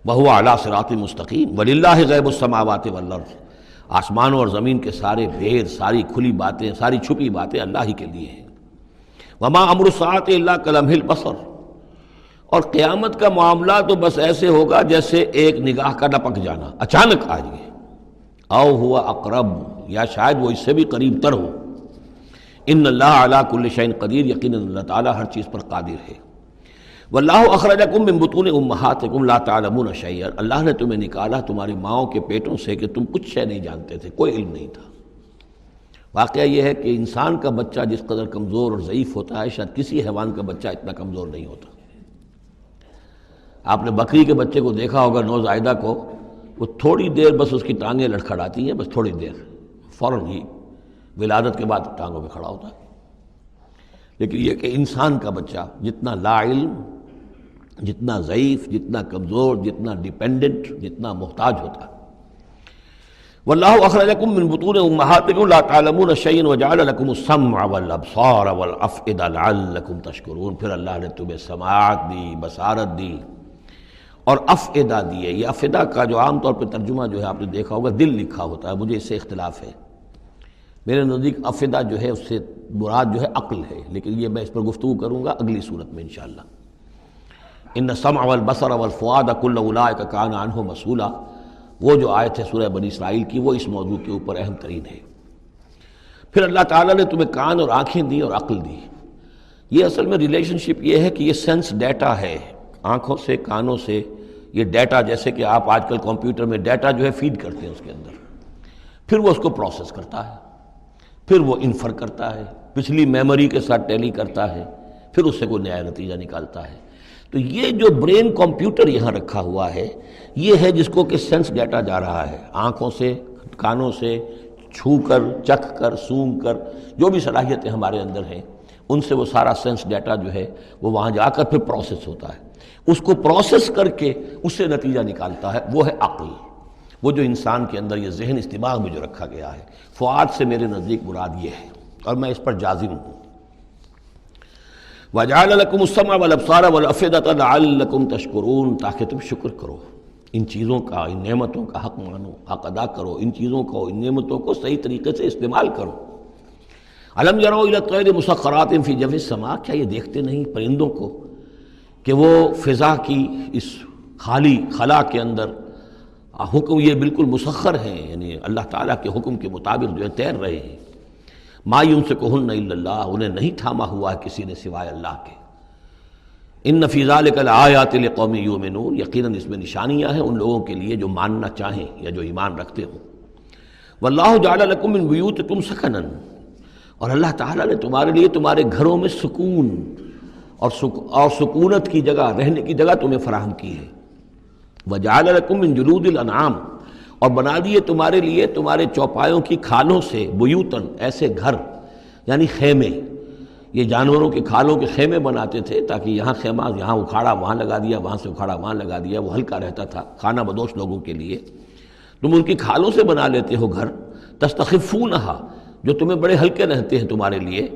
وَهُوَ عَلَىٰ صِرَاطٍ مُسْتَقِيمٍ وَلِلَّهِ غَيْبُ السَّمَاوَاتِ وَالْأَرْضِ، آسمانوں اور زمین کے سارے بھید، ساری کھلی باتیں، ساری چھپی باتیں اللہ ہی کے لیے ہیں۔ وَمَا أَمْرُ السَّاعَةِ إِلَّا كَلَمْحِ الْبَصَرِ، اور قیامت کا معاملہ تو بس ایسے ہوگا جیسے ایک نگاہ کا ڈپک جانا، اچانک آ جائے، او ہوا اقرب، یا شاید وہ اس سے بھی قریب تر ہو۔ ان اللہ علی کل شیء قدیر، یقیناً اللہ تعالیٰ ہر چیز پر قادر ہے۔ واللہ اخرجکم من بطون امہاتکم لا تعلمون شیئا، اللہ نے تمہیں نکالا تمہاری ماؤں کے پیٹوں سے کہ تم کچھ شے نہیں جانتے تھے، کوئی علم نہیں تھا۔ واقعہ یہ ہے کہ انسان کا بچہ جس قدر کمزور اور ضعیف ہوتا ہے، شاید کسی حیوان کا بچہ اتنا کمزور نہیں ہوتا۔ آپ نے بکری کے بچے کو دیکھا ہوگا، نوزائیدہ کو، وہ تھوڑی دیر بس اس کی ٹانگیں لڑکھڑاتی ہیں، بس تھوڑی دیر، فوراً ہی ولادت کے بعد ٹانگوں پہ کھڑا ہوتا ہے۔ لیکن یہ کہ انسان کا بچہ جتنا لا علم، جتنا ضعیف، جتنا کمزور، جتنا ڈیپینڈنٹ، جتنا محتاج ہوتا ہے۔ واللہ اخرجکم من بطون امہاتکم لا تعلمون شیئا وجعل لکم السمع والابصار والافئدہ لعلکم تشکرون، پھر اللہ نے تمہیں سماعت دی، بصارت دی اور افئدہ دیے۔ یہ افئدہ کا جو عام طور پہ ترجمہ جو ہے آپ نے دیکھا ہوگا دل لکھا ہوتا ہے، مجھے اس سے اختلاف ہے۔ میرے نزدیک افئدہ جو ہے اس سے مراد جو ہے عقل ہے، لیکن یہ میں اس پر گفتگو کروں گا اگلی صورت میں انشاءاللہ۔ ان السمع والبصر والفؤاد کل اولئک کان عنہ مسئولا، وہ جو آیت ہے سورہ بنی اسرائیل کی، وہ اس موضوع کے اوپر اہم ترین ہے۔ پھر اللہ تعالیٰ نے تمہیں کان اور آنکھیں دی اور عقل دی۔ یہ اصل میں ریلیشن شپ یہ ہے کہ یہ سینس ڈیٹا ہے، آنکھوں سے، کانوں سے یہ ڈیٹا، جیسے کہ آپ آج کل کمپیوٹر میں ڈیٹا جو ہے فیڈ کرتے ہیں اس کے اندر، پھر وہ اس کو پروسیس کرتا ہے، پھر وہ انفر کرتا ہے، پچھلی میموری کے ساتھ ٹیلی کرتا ہے، پھر اس سے کوئی نیا نتیجہ نکالتا ہے۔ تو یہ جو برین کمپیوٹر یہاں رکھا ہوا ہے، یہ ہے جس کو کہ سینس ڈیٹا جا رہا ہے، آنکھوں سے، کانوں سے، چھو کر، چکھ کر، سونگھ کر، جو بھی صلاحیتیں ہمارے اندر ہیں، ان سے وہ سارا سینس ڈیٹا جو ہے وہ وہاں جا کر پھر پروسیس ہوتا ہے۔ اس کو پروسیس کر کے اس سے نتیجہ نکالتا ہے، وہ ہے عقل، وہ جو انسان کے اندر یہ ذہن اس دماغ میں جو رکھا گیا ہے۔ فؤاد سے میرے نزدیک مراد یہ ہے، اور میں اس پر جازم ہوں۔ وَجَعَلَ لَكُمُ السَّمْعَ وَالْأَبْصَارَ وَالْأَفْئِدَةَ لَعَلَّكُمْ تَشْكُرُونَ، تاکہ تم شکر کرو، ان چیزوں کا، ان نعمتوں کا حق مانو، حق ادا کرو، ان چیزوں کو، ان نعمتوں کو صحیح طریقے سے استعمال کرو۔ أَلَمْ يَرَوْا إِلَى الطَّيْرِ مُسَخَّرَاتٍ فِي جَوِّ السَّمَاءِ، کیا یہ دیکھتے نہیں پرندوں کو کہ وہ فضا کی اس خالی خلا کے اندر حکم یہ بالکل مسخر ہیں، یعنی اللہ تعالیٰ کے حکم کے مطابق جو ہے تیر رہے ہیں۔ ما یمسکہن الا اللہ، انہیں نہیں تھاما ہوا ہے کسی نے سوائے اللہ کے۔ ان فی ذلک لآیات لقوم یؤمنون، یقیناً اس میں نشانیاں ہیں ان لوگوں کے لیے جو ماننا چاہیں یا جو ایمان رکھتے ہوں۔ واللہ جعل لکم من بیوتکم سکنا، اور اللہ تعالیٰ نے تمہارے لیے تمہارے گھروں میں سکون اور سکونت کی جگہ، رہنے کی جگہ تمہیں فراہم کی ہے۔ وجعل لکم من جلود الانعام، اور بنا دیے تمہارے لیے تمہارے چوپایوں کی کھالوں سے بیوتن، ایسے گھر یعنی خیمے۔ یہ جانوروں کے کھالوں کے خیمے بناتے تھے تاکہ یہاں خیمہ، یہاں اکھاڑا وہاں لگا دیا، وہاں سے اکھاڑا وہاں لگا دیا، وہ ہلکا رہتا تھا خانہ بدوش لوگوں کے لیے۔ تم ان کی کھالوں سے بنا لیتے ہو گھر، تستخفونہا، جو تمہیں بڑے ہلکے رہتے ہیں تمہارے لیے،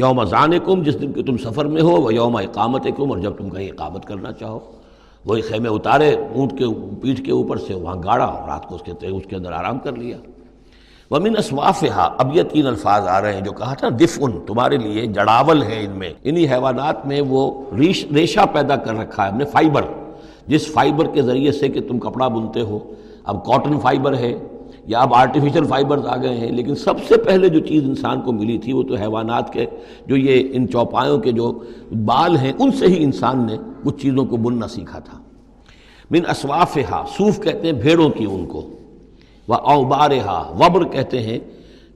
یوم ذانکم، جس دن کہ تم سفر میں ہو، و یوم اقامتکم، اور جب تم کہیں اقامت کرنا چاہو۔ وہی خیمے اتارے اونٹ کے پیٹھ کے اوپر سے، وہاں گاڑا، رات کو اس کے اندر آرام کر لیا۔ وَمِنْ أَصْوَافِهَا، اب یہ تین الفاظ آ رہے ہیں جو کہا تھا دفء، تمہارے لیے جڑاول ہے ان میں، انہی حیوانات میں وہ ریشہ پیدا کر رکھا ہے ہم نے، فائبر، جس فائبر کے ذریعے سے کہ تم کپڑا بنتے ہو۔ اب کاٹن فائبر ہے یا اب آرٹیفیشل فائبرز آ گئے ہیں، لیکن سب سے پہلے جو چیز انسان کو ملی تھی وہ تو حیوانات کے جو یہ ان چوپایوں کے جو بال ہیں، ان سے ہی انسان نے کچھ چیزوں کو بننا سیکھا تھا۔ من اصوافہا، صوف کہتے ہیں بھیڑوں کی اون کو، واوبارہا، وبر کہتے ہیں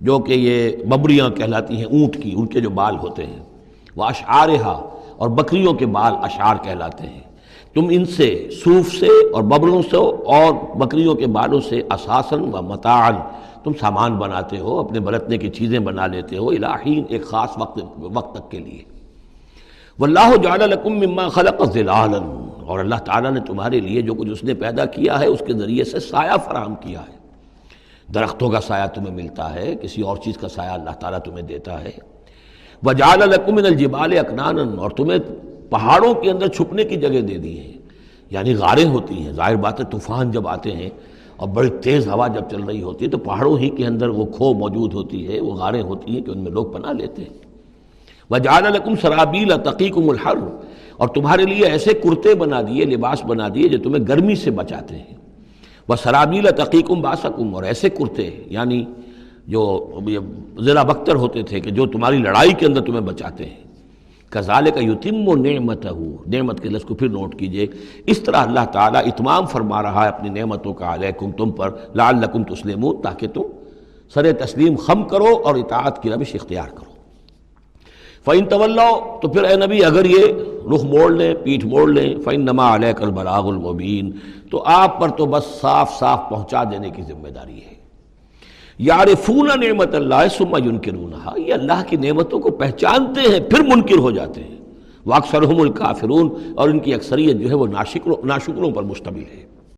جو کہ یہ ببریاں کہلاتی ہیں اونٹ کی، ان کے جو بال ہوتے ہیں، واشعارہا، اور بکریوں کے بال اشعار کہلاتے ہیں۔ تم ان سے، صوف سے اور ببروں سے اور بکریوں کے بالوں سے، اساساً و متاعاً، تم سامان بناتے ہو، اپنے برتنے کی چیزیں بنا لیتے ہو، الی حین، ایک خاص وقت تک کے لیے۔ واللہ جعل لکم مما خلق ظلالا، اور اللہ تعالیٰ نے تمہارے لیے جو کچھ اس نے پیدا کیا ہے اس کے ذریعے سے سایہ فراہم کیا ہے۔ درختوں کا سایہ تمہیں ملتا ہے، کسی اور چیز کا سایہ اللہ تعالیٰ تمہیں دیتا ہے۔ وجعل لکم من الجبال اکنانا، اور تمہیں پہاڑوں کے اندر چھپنے کی جگہ دے دی ہے۔ یعنی غاریں ہوتی ہیں، ظاہر بات ہے طوفان جب آتے ہیں اور بڑی تیز ہوا جب چل رہی ہوتی ہے تو پہاڑوں ہی کے اندر وہ کھو موجود ہوتی ہے، وہ غاریں ہوتی ہیں کہ ان میں لوگ پناہ لیتے ہیں۔ وَجَعَلَ لَكُمْ سَرَابِيلَ تَقِيكُمُ الْحَرَّ، اور تمہارے لیے ایسے کرتے بنا دیے، لباس بنا دیے جو تمہیں گرمی سے بچاتے ہیں۔ وَسَرَابِيلَ تَقِيكُمْ بَأْسَكُمْ، اور ایسے کرتے یعنی جو ذرا بختر ہوتے تھے کہ جو تمہاری لڑائی کے اندر تمہیں بچاتے ہیں۔ کذالک یتم نعمتہ، نعمت کے لفظ کو پھر نوٹ کیجئے، اس طرح اللہ تعالیٰ اتمام فرما رہا ہے اپنی نعمتوں کا علیکم، تم پر، لعلکم تسلمون، تاکہ تم سر تسلیم خم کرو اور اطاعت کی روش اختیار کرو۔ فَإِن تَوَلَّوْا، تو پھر اے نبی اگر یہ رخ موڑ لیں، پیٹھ موڑ لیں، فَإِنَّمَا عَلَيْكَ الْبَلَاغُ الْمُبِينُ، تو آپ پر تو بس صاف صاف پہنچا دینے کی ذمہ داری ہے۔ یعرفون نعمت اللہ ثم ینکرونہا، یہ اللہ کی نعمتوں کو پہچانتے ہیں پھر منکر ہو جاتے ہیں۔ واکثرہم الکافرون، اور ان کی اکثریت جو ہے وہ ناشکروں پر مشتمل ہے۔